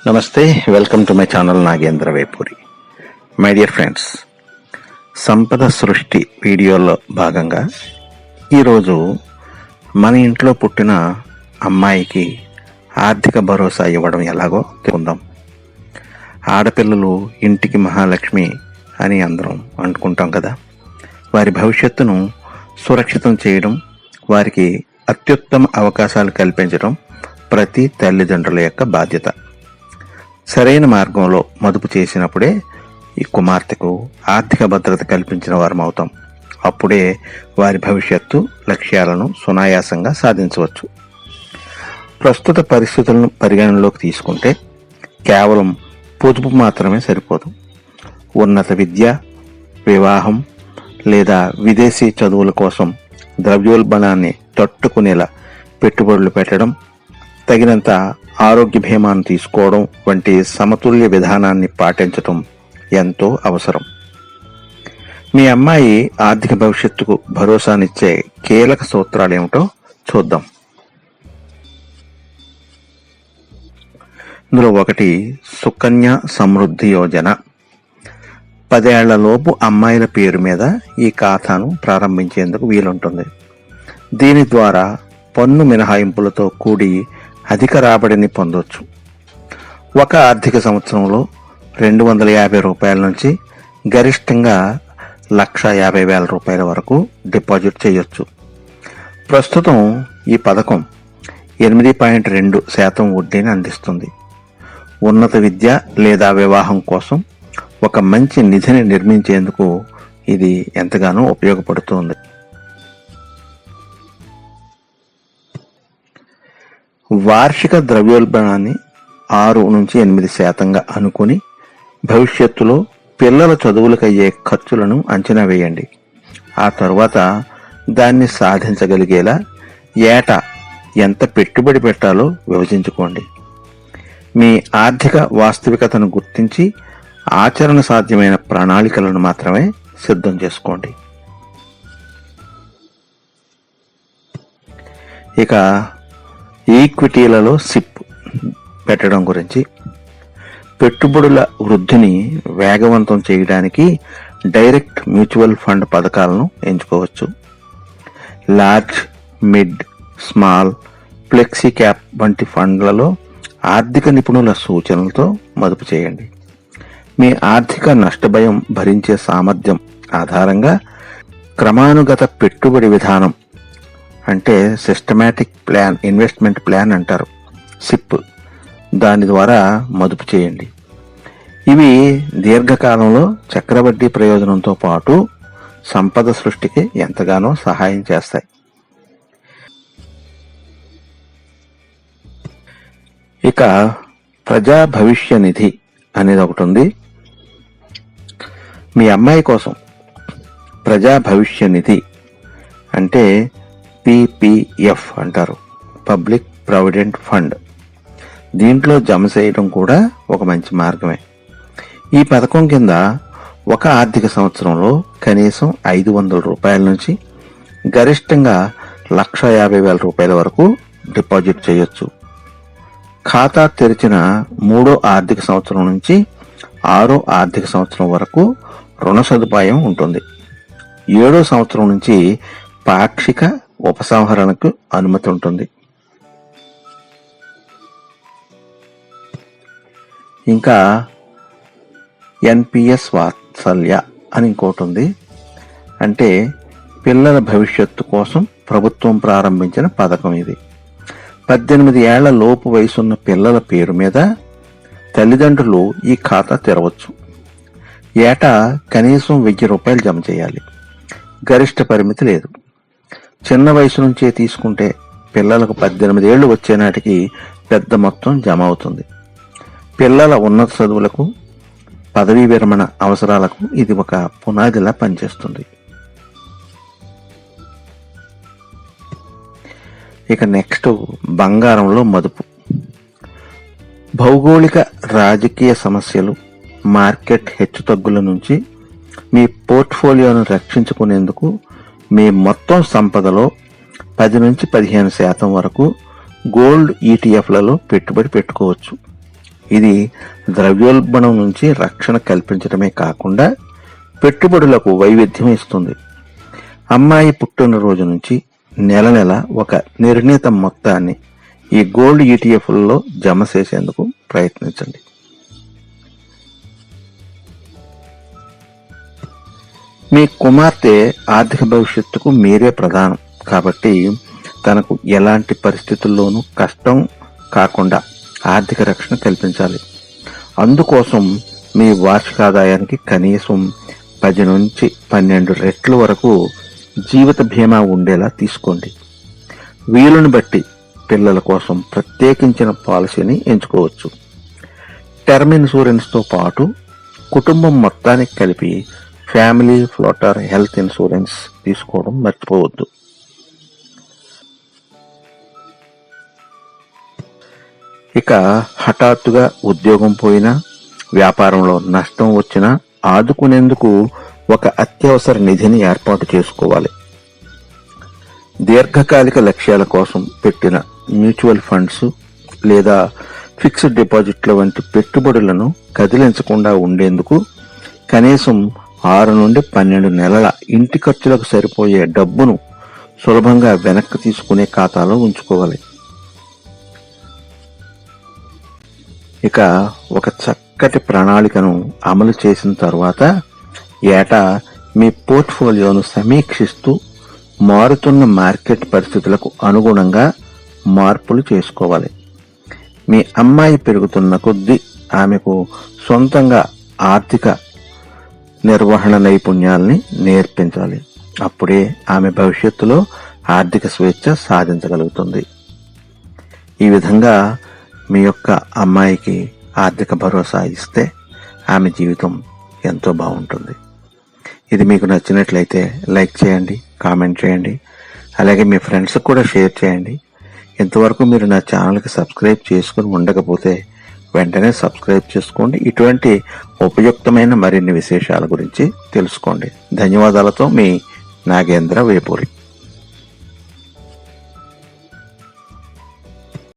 నమస్తే, welcome to my channel Nagendra Vepuri. My dear friends, సంపద సృష్టి వీడియోలో భాగంగా ఈరోజు మన ఇంట్లో పుట్టిన అమ్మాయికి ఆర్థిక భరోసా ఇవ్వడం ఎలాగో తెలుసుకుందాం. ఆడపిల్లలు ఇంటికి మహాలక్ష్మి అని అందరం అనుకుంటాం కదా. వారి భవిష్యత్తును సురక్షితం చేయడం, వారికి అత్యుత్తమ అవకాశాలు కల్పించడం ప్రతి తల్లిదండ్రుల యొక్క బాధ్యత. సరైన మార్గంలో మదుపు చేసినప్పుడే ఈ కుమార్తెకు ఆర్థిక భద్రత కల్పించిన వారం అవుతాం. అప్పుడే వారి భవిష్యత్తు లక్ష్యాలను సునాయాసంగా సాధించవచ్చు. ప్రస్తుత పరిస్థితులను పరిగణనలోకి తీసుకుంటే కేవలం పొదుపు మాత్రమే సరిపోదు. ఉన్నత విద్య, వివాహం లేదా విదేశీ చదువుల కోసం ద్రవ్యోల్బణాన్ని తట్టుకునేలా పెట్టుబడులు పెట్టడం, తగినంత ఆరోగ్య బీమాను తీసుకోవడం వంటి సమతుల్య విధానాన్ని పాటించడం ఎంతో అవసరం. మీ అమ్మాయి ఆర్థిక భవిష్యత్తుకు భరోసానిచ్చే కీలక సూత్రాలు ఏమిటో చూద్దాం. ఇందులో ఒకటి సుకన్య సమృద్ధి యోజన. 10 ఏళ్లలోపు అమ్మాయిల పేరు మీద ఈ ఖాతాను ప్రారంభించేందుకు వీలుంటుంది. దీని ద్వారా పన్ను మినహాయింపులతో కూడి అధిక రాబడిని పొందవచ్చు. ఒక ఆర్థిక సంవత్సరంలో 250 రూపాయల నుంచి గరిష్టంగా 1,50,000 రూపాయల వరకు డిపాజిట్ చేయొచ్చు. ప్రస్తుతం ఈ పథకం 8.2% వడ్డీని అందిస్తుంది. ఉన్నత విద్య లేదా వివాహం కోసం ఒక మంచి నిధిని నిర్మించేందుకు ఇది ఎంతగానో ఉపయోగపడుతుంది. వార్షిక ద్రవ్యోల్బణాన్ని 6-8% అనుకుని భవిష్యత్తులో పిల్లల చదువులకయ్యే ఖర్చులను అంచనా వేయండి. ఆ తరువాత దాన్ని సాధించగలిగేలా ఏటా ఎంత పెట్టుబడి పెట్టాలో విభజించుకోండి. మీ ఆర్థిక వాస్తవికతను గుర్తించి ఆచరణ సాధ్యమైన ప్రణాళికలను మాత్రమే సిద్ధం చేసుకోండి. ఇక ఈక్విటీలలో సిప్ పెట్టడం గురించి. పెట్టుబడుల వృద్ధిని వేగవంతం చేయడానికి డైరెక్ట్ మ్యూచువల్ ఫండ్ పథకాలను ఎంచుకోవచ్చు. Large, mid, small, flexi cap వంటి ఫండ్లలో ఆర్థిక నిపుణుల సూచనలతో మదుపు చేయండి. మీ ఆర్థిక నష్టభయం భరించే సామర్థ్యం ఆధారంగా క్రమానుగత పెట్టుబడి విధానం అంటే సిస్టమాటిక్ ప్లాన్, ఇన్వెస్ట్మెంట్ ప్లాన్ అంటారు, సిప్, దాని ద్వారా మదుపు చేయండి. ఇవి దీర్ఘకాలంలో చక్రవడ్డీ ప్రయోజనంతో పాటు సంపద సృష్టికి ఎంతగానో సహాయం చేస్తాయి. ఇక ప్రజా భవిష్య నిధి అనేది ఒకటి ఉంది. మీ అమ్మాయి కోసం ప్రజా భవిష్య నిధి అంటే PPF అంటారు, పబ్లిక్ ప్రావిడెంట్ ఫండ్. దీంట్లో జమ చేయడం కూడా ఒక మంచి మార్గమే. ఈ పథకం కింద ఒక ఆర్థిక సంవత్సరంలో కనీసం 500 రూపాయల నుంచి గరిష్టంగా 1,50,000 రూపాయల వరకు డిపాజిట్ చేయొచ్చు. ఖాతా తెరిచిన 3వ ఆర్థిక సంవత్సరం నుంచి 6వ ఆర్థిక సంవత్సరం వరకు రుణ సదుపాయం ఉంటుంది. 7వ సంవత్సరం నుంచి పాక్షిక ఉపసంహరణకు అనుమతి ఉంటుంది. ఇంకా NPS వాత్సల్య అని ఇంకోటి ఉంది. అంటే పిల్లల భవిష్యత్తు కోసం ప్రభుత్వం ప్రారంభించిన పథకం ఇది. 18 ఏళ్ల లోపు వయసున్న పిల్లల పేరు మీద తల్లిదండ్రులు ఈ ఖాతా తెరవచ్చు. ఏటా కనీసం 1,000 రూపాయలు జమ చేయాలి. గరిష్ట పరిమితి లేదు. చిన్న వయసు నుంచే తీసుకుంటే పిల్లలకు 18 ఏళ్లు వచ్చే నాటికి పెద్ద మొత్తం జమ అవుతుంది. పిల్లల ఉన్నత చదువులకు, పదవీ విరమణ అవసరాలకు ఇది ఒక పునాదిలా పనిచేస్తుంది. ఇక నెక్స్ట్ బంగారంలో మదుపు. భౌగోళిక రాజకీయ సమస్యలు, మార్కెట్ హెచ్చుతగ్గుల నుంచి మీ పోర్ట్ఫోలియోను రక్షించుకునేందుకు మీ మొత్తం సంపదలో 10-15% వరకు గోల్డ్ ETFలలో పెట్టుబడి పెట్టుకోవచ్చు. ఇది ద్రవ్యోల్బణం నుంచి రక్షణ కల్పించడమే కాకుండా పెట్టుబడులకు వైవిధ్యం ఇస్తుంది. అమ్మాయి పుట్టినరోజు నుంచి నెల నెల ఒక నిర్ణీత మొత్తాన్ని ఈ గోల్డ్ ఈటీఎఫ్లలో జమ చేసేందుకు ప్రయత్నించండి. మీ కుమార్తె ఆర్థిక భవిష్యత్తుకు మీరే ప్రధానం కాబట్టి తనకు ఎలాంటి పరిస్థితుల్లోనూ కష్టం కాకుండా ఆర్థిక రక్షణ కల్పించాలి. అందుకోసం మీ వార్షిక ఆదాయానికి కనీసం 10 నుంచి 12 రెట్ల వరకు జీవిత బీమా ఉండేలా తీసుకోండి. వీలుని బట్టి పిల్లల కోసం ప్రత్యేకించిన పాలసీని ఎంచుకోవచ్చు. టర్మ్ ఇన్సూరెన్స్తో పాటు కుటుంబం మొత్తానికి కలిపి ఫ్యామిలీ ఫ్లోటర్ హెల్త్ ఇన్సూరెన్స్ తీసుకోవడం మర్చిపోవద్దు. ఇక హఠాత్తుగా ఉద్యోగం పోయినా, వ్యాపారంలో నష్టం వచ్చినా ఆదుకునేందుకు ఒక అత్యవసర నిధిని ఏర్పాటు చేసుకోవాలి. దీర్ఘకాలిక లక్ష్యాల కోసం పెట్టిన మ్యూచువల్ ఫండ్స్ లేదా ఫిక్స్డ్ డిపాజిట్ల వంటి పెట్టుబడులను కదిలించకుండా ఉండేందుకు కనీసం 6 నుండి 12 నెలల ఇంటి ఖర్చులకు సరిపోయే డబ్బును సులభంగా వెనక్కి తీసుకునే ఖాతాలో ఉంచుకోవాలి. ఇక ఒక చక్కటి ప్రణాళికను అమలు చేసిన తర్వాత ఏటా మీ పోర్ట్ఫోలియోను సమీక్షిస్తూ మారుతున్న మార్కెట్ పరిస్థితులకు అనుగుణంగా మార్పులు చేసుకోవాలి. మీ అమ్మాయి పెరుగుతున్న కొద్దీ ఆమెకు సొంతంగా ఆర్థిక నిర్వహణ నైపుణ్యాల్ని నేర్పించాలి. అప్పుడే ఆమె భవిష్యత్తులో ఆర్థిక స్వేచ్ఛ సాధించగలుగుతుంది. ఈ విధంగా మీ యొక్క అమ్మాయికి ఆర్థిక భరోసా ఇస్తే ఆమె జీవితం ఎంతో బాగుంటుంది. ఇది మీకు నచ్చినట్లయితే లైక్ చేయండి, కామెంట్ చేయండి, అలాగే మీ ఫ్రెండ్స్కి కూడా షేర్ చేయండి. ఇంతవరకు మీరు నా ఛానల్కి సబ్స్క్రైబ్ చేసుకుని ఉండకపోతే వెంటనే సబ్స్క్రైబ్ చేసుకోండి. ఇటువంటి ఉపయుక్తమైన మరిన్ని విశేషాల గురించి తెలుసుకోండి. ధన్యవాదాలతో మీ నాగేంద్ర వేపూరి.